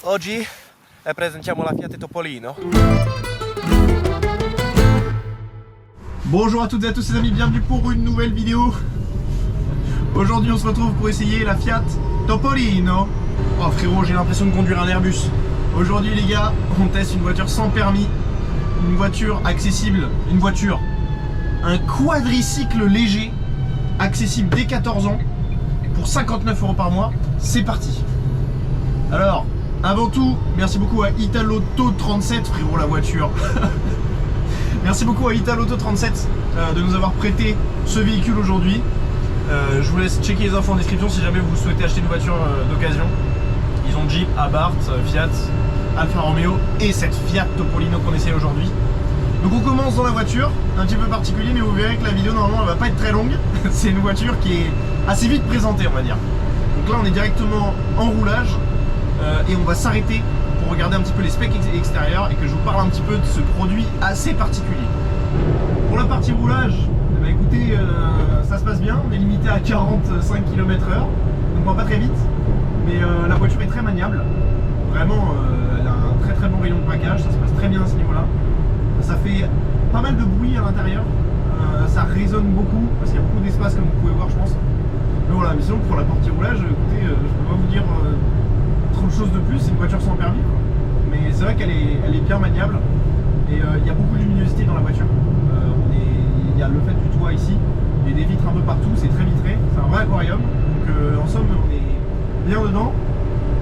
Oggi presentiamo la Fiat Topolino. Bonjour à toutes et à tous les amis, bienvenue pour une nouvelle vidéo. Aujourd'hui on se retrouve pour essayer la Fiat Topolino. Oh frérot, j'ai l'impression de conduire un Airbus. Aujourd'hui les gars, on teste une voiture sans permis, une voiture accessible, un quadricycle léger, accessible dès 14 ans, pour 59 € par mois. C'est parti. Alors, avant tout, merci beaucoup à Italoto37, frérot la voiture. Merci beaucoup à Italoto37 de nous avoir prêté ce véhicule aujourd'hui. Je vous laisse checker les infos en description si jamais vous souhaitez acheter une voiture d'occasion. Ils ont Jeep, Abarth, Fiat, Alfa Romeo et cette Fiat Topolino qu'on essaye aujourd'hui. Donc on commence dans la voiture, un petit peu particulier, mais vous verrez que la vidéo normalement elle va pas être très longue. C'est une voiture qui est assez vite présentée, on va dire. Donc là on est directement en roulage et on va s'arrêter pour regarder un petit peu les specs extérieurs et que je vous parle un petit peu de ce produit assez particulier. Pour la partie roulage, bah écoutez, ça se passe bien, on est limité à 45 km/h, donc on va pas très vite, mais la voiture est très maniable, vraiment elle a un très bon rayon de braquage, ça se passe très bien à ce niveau-là. Ça fait pas mal de bruit à l'intérieur, ça résonne beaucoup, parce qu'il y a beaucoup d'espace comme vous pouvez voir je pense. Mais voilà, mais sinon pour la partie roulage, écoutez, je peux pas vous dire trop de choses de plus, c'est une voiture sans permis quoi. Mais c'est vrai qu'elle est bien maniable et il y a beaucoup de luminosité dans la voiture. Il y a le fait du toit ici, il y a des vitres un peu partout, c'est très vitré, c'est un vrai aquarium. Donc en somme on est bien dedans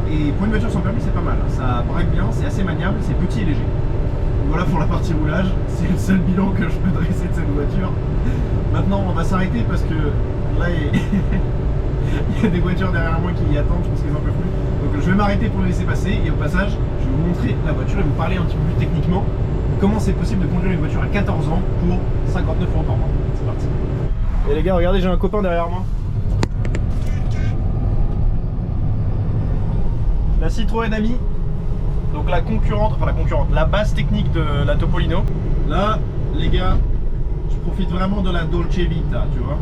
et pour une voiture sans permis c'est pas mal, ça braque bien, c'est assez maniable, c'est petit et léger. Donc voilà pour la partie roulage, c'est le seul bilan que je peux dresser de cette voiture. Maintenant on va s'arrêter parce que là il y a des voitures derrière moi qui y attendent, je pense qu'ils en peuvent plus. Donc je vais m'arrêter pour les laisser passer et au passage je vais vous montrer la voiture et vous parler un petit peu plus techniquement comment c'est possible de conduire une voiture à 14 ans pour 59 € par mois. C'est parti. Et les gars, regardez, j'ai un copain derrière moi. La Citroën Ami. Donc la concurrente, la base technique de la Topolino. Là, les gars, je profite vraiment de la Dolce Vita, tu vois.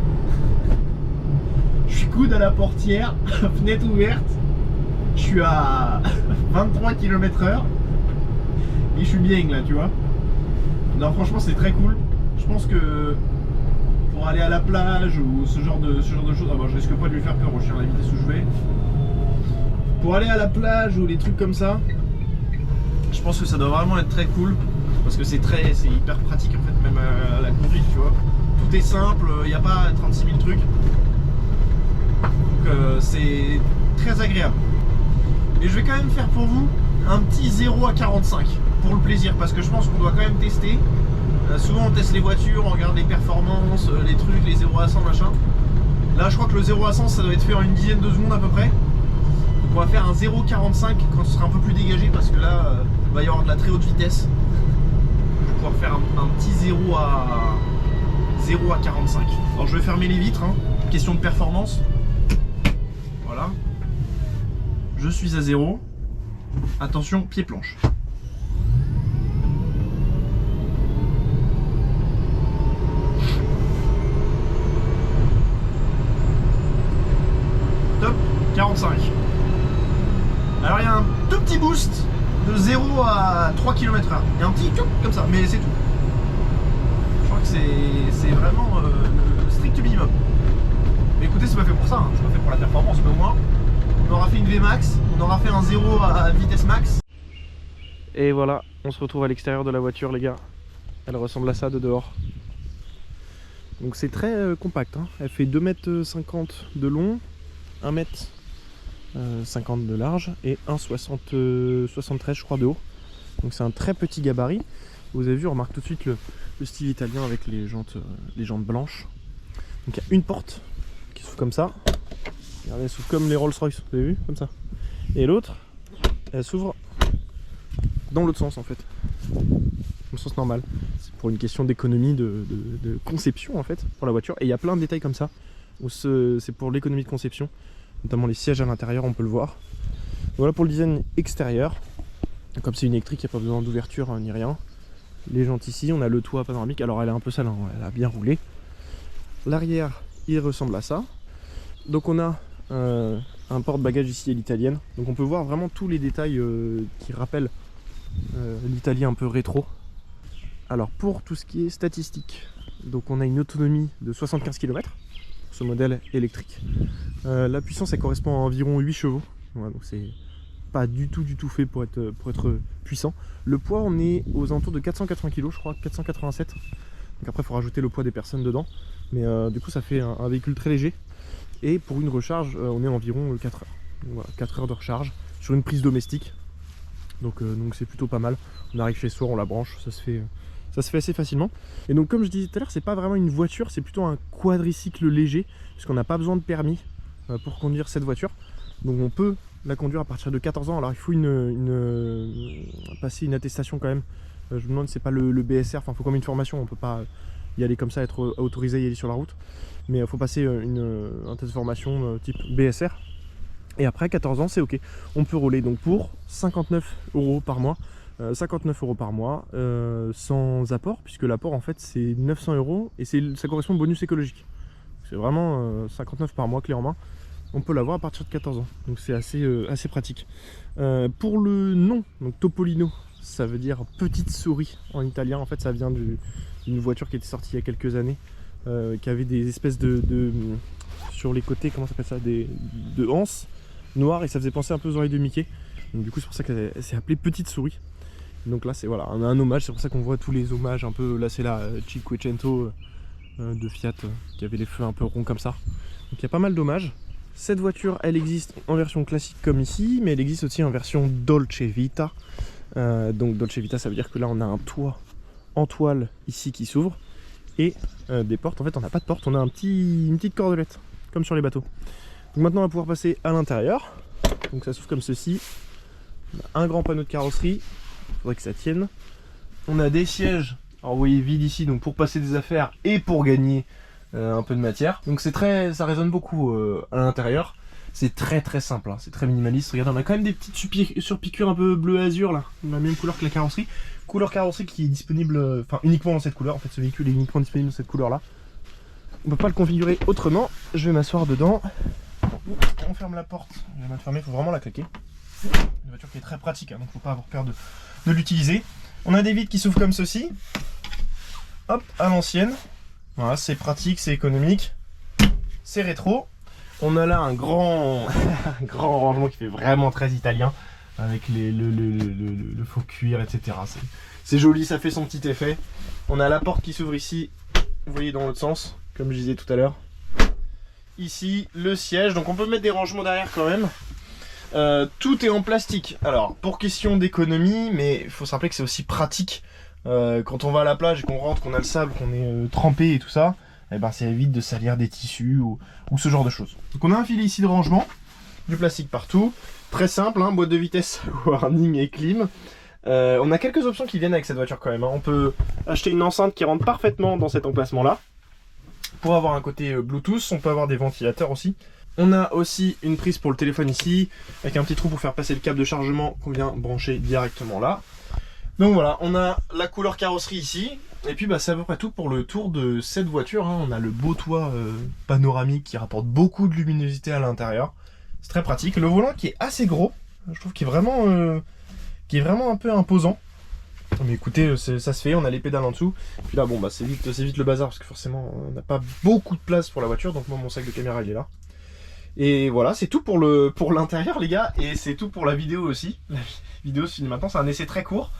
Je suis coude à la portière, fenêtre ouverte. Je suis à 23 km/h. Et je suis bien là, tu vois. Non, franchement, c'est très cool. Je pense que pour aller à la plage ou ce genre de choses, ah bon, je risque pas de lui faire peur, je suis à la vitesse où je vais. Pour aller à la plage ou les trucs comme ça, je pense que ça doit vraiment être très cool parce que c'est hyper pratique en fait, même à la conduite, tu vois. Tout est simple, il n'y a pas 36 000 trucs. Donc c'est très agréable. Et je vais quand même faire pour vous un petit 0 à 45 pour le plaisir parce que je pense qu'on doit quand même tester. Souvent on teste les voitures, on regarde les performances, les trucs, les 0 à 100 machin. Là je crois que le 0 à 100 ça doit être fait en une dizaine de secondes à peu près. Donc on va faire un 0,45 quand ce sera un peu plus dégagé parce que là il va y avoir de la très haute vitesse. Je vais pouvoir faire un petit 0 à 45. Alors je vais fermer les vitres, hein. Question de performance. Voilà. Je suis à 0. Attention, pied planche. Top, 45. Alors il y a un tout petit boost de 0 à 3 km/h. Il y a un petit tout comme ça, mais c'est tout. Je crois que c'est vraiment le strict minimum. Mais écoutez, c'est pas fait pour ça, hein. C'est pas fait pour la performance, mais au moins on aura fait une VMAX, on aura fait un 0 à vitesse max. Et voilà, on se retrouve à l'extérieur de la voiture les gars. Elle ressemble à ça de dehors. Donc c'est très compact, hein. Elle fait 2,50 m de long, 1,50 m de large et 1,73 je crois de haut. Donc c'est un très petit gabarit. Vous avez vu, on remarque tout de suite le style italien avec les jantes blanches. Donc il y a une porte qui s'ouvre comme ça. Regardez, elle s'ouvre comme les Rolls-Royce, vous avez vu, comme ça. Et l'autre, elle s'ouvre dans l'autre sens en fait. Dans le sens normal. C'est pour une question d'économie de conception en fait, pour la voiture. Et il y a plein de détails comme ça, où c'est pour l'économie de conception. Notamment les sièges à l'intérieur, on peut le voir. Voilà pour le design extérieur. Comme c'est une électrique, il n'y a pas besoin d'ouverture ni rien. Les jantes ici, on a le toit panoramique. Alors elle est un peu sale, hein, elle a bien roulé. L'arrière, il ressemble à ça. Donc on a un un porte-bagages ici à l'italienne. Donc on peut voir vraiment tous les détails qui rappellent l'Italie un peu rétro. Alors pour tout ce qui est statistique, donc on a une autonomie de 75 km pour ce modèle électrique. La puissance elle correspond à environ 8 chevaux. Voilà, donc c'est pas du tout fait pour être puissant. Le poids on est aux alentours de 480 kg je crois, 487. Donc après il faut rajouter le poids des personnes dedans. Mais du coup ça fait un véhicule très léger. Et pour une recharge on est environ 4 heures. Donc, voilà, 4 heures de recharge sur une prise domestique. Donc c'est plutôt pas mal. On arrive chez soi, on la branche, ça se fait assez facilement. Et donc comme je disais tout à l'heure, c'est pas vraiment une voiture, c'est plutôt un quadricycle léger, puisqu'on n'a pas besoin de permis pour conduire cette voiture. Donc on peut la conduire à partir de 14 ans. Alors il faut passer une attestation quand même. Je me demande si c'est pas le BSR, enfin il faut comme une formation, on peut pas y aller comme ça, être autorisé à y aller sur la route. Mais il faut passer un test de formation type BSR. Et après 14 ans c'est ok. On peut rouler donc pour 59 € par mois. 59 € par mois sans apport, puisque l'apport en fait c'est 900 € et ça correspond au bonus écologique. C'est vraiment 59 par mois clé en main. On peut l'avoir à partir de 14 ans, donc c'est assez pratique. Pour le nom, donc Topolino, ça veut dire petite souris en italien. En fait ça vient d'une voiture qui était sortie il y a quelques années, qui avait des espèces de sur les côtés, comment ça s'appelle ça, de anses noires, et ça faisait penser un peu aux oreilles de Mickey. Donc du coup c'est pour ça qu'elle s'est appelée petite souris. Donc là c'est voilà, on a un hommage, c'est pour ça qu'on voit tous les hommages un peu. Là c'est la Cinquecento de Fiat qui avait les feux un peu ronds comme ça. Donc il y a pas mal d'hommages. Cette voiture elle existe en version classique comme ici, mais elle existe aussi en version Dolce Vita. Donc Dolce Vita ça veut dire que là on a un toit en toile ici qui s'ouvre et des portes. En fait on n'a pas de porte, on a une petite cordelette comme sur les bateaux. Donc maintenant on va pouvoir passer à l'intérieur. Donc ça s'ouvre comme ceci. On a un grand panneau de carrosserie. Faudrait que ça tienne. On a des sièges, alors vous voyez vide ici, donc pour passer des affaires et pour gagner un peu de matière. Donc ça résonne beaucoup à l'intérieur. C'est très simple, hein. C'est très minimaliste. Regardez, on a quand même des petites surpiqûres un peu bleu azur là, la même couleur que la carrosserie. Couleur carrosserie qui est disponible, enfin uniquement dans cette couleur. En fait ce véhicule est uniquement disponible dans cette couleur là. On peut pas le configurer autrement. Je vais m'asseoir dedans. On ferme la porte. Je vais mal fermer, il faut vraiment la claquer. Une voiture qui est très pratique, hein, donc faut pas avoir peur de l'utiliser. On a des vitres qui s'ouvrent comme ceci. Hop, à l'ancienne. Voilà, c'est pratique, c'est économique. C'est rétro. On a là un grand, grand rangement qui fait vraiment très italien. Avec le faux cuir, etc. C'est joli, ça fait son petit effet. On a la porte qui s'ouvre ici. Vous voyez dans l'autre sens, comme je disais tout à l'heure. Ici, le siège. Donc on peut mettre des rangements derrière quand même. Tout est en plastique. Alors pour question d'économie, mais il faut se rappeler que c'est aussi pratique quand on va à la plage et qu'on rentre, qu'on a le sable, qu'on est trempé et tout ça, et ben ça évite de salir des tissus ou ce genre de choses. Donc on a un filet ici de rangement, du plastique partout, très simple, hein, boîte de vitesse, warning et clim. On a quelques options qui viennent avec cette voiture quand même, hein. On peut acheter une enceinte qui rentre parfaitement dans cet emplacement là pour avoir un côté Bluetooth. On peut avoir des ventilateurs aussi. On a aussi une prise pour le téléphone ici, avec un petit trou pour faire passer le câble de chargement qu'on vient brancher directement là. Donc voilà, on a la couleur carrosserie ici, et puis bah, c'est à peu près tout pour le tour de cette voiture, hein. On a le beau toit panoramique qui rapporte beaucoup de luminosité à l'intérieur. C'est très pratique. Le volant qui est assez gros, je trouve qu'il est vraiment un peu imposant. Mais écoutez, ça se fait, on a les pédales en dessous. Puis là bon bah c'est vite le bazar, parce que forcément on n'a pas beaucoup de place pour la voiture, donc moi mon sac de caméra il est là. Et voilà, c'est tout pour l'intérieur les gars, et c'est tout pour la vidéo aussi. La vidéo se finit maintenant, c'est un essai très court,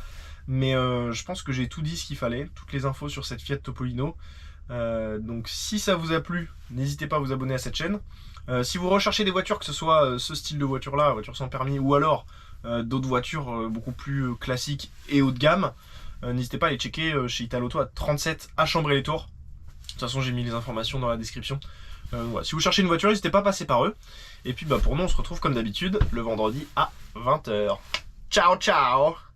mais je pense que j'ai tout dit ce qu'il fallait, toutes les infos sur cette Fiat Topolino. Donc si ça vous a plu, n'hésitez pas à vous abonner à cette chaîne. Si vous recherchez des voitures, que ce soit ce style de voiture là, voiture sans permis, ou alors d'autres voitures beaucoup plus classiques et haut de gamme, n'hésitez pas à les checker chez Italauto à 37 à Chambray-les-Tours. De toute façon j'ai mis les informations dans la description. Voilà. Si vous cherchez une voiture, n'hésitez pas à passer par eux. Et puis bah, pour nous on se retrouve comme d'habitude le vendredi à 20 h. Ciao ciao.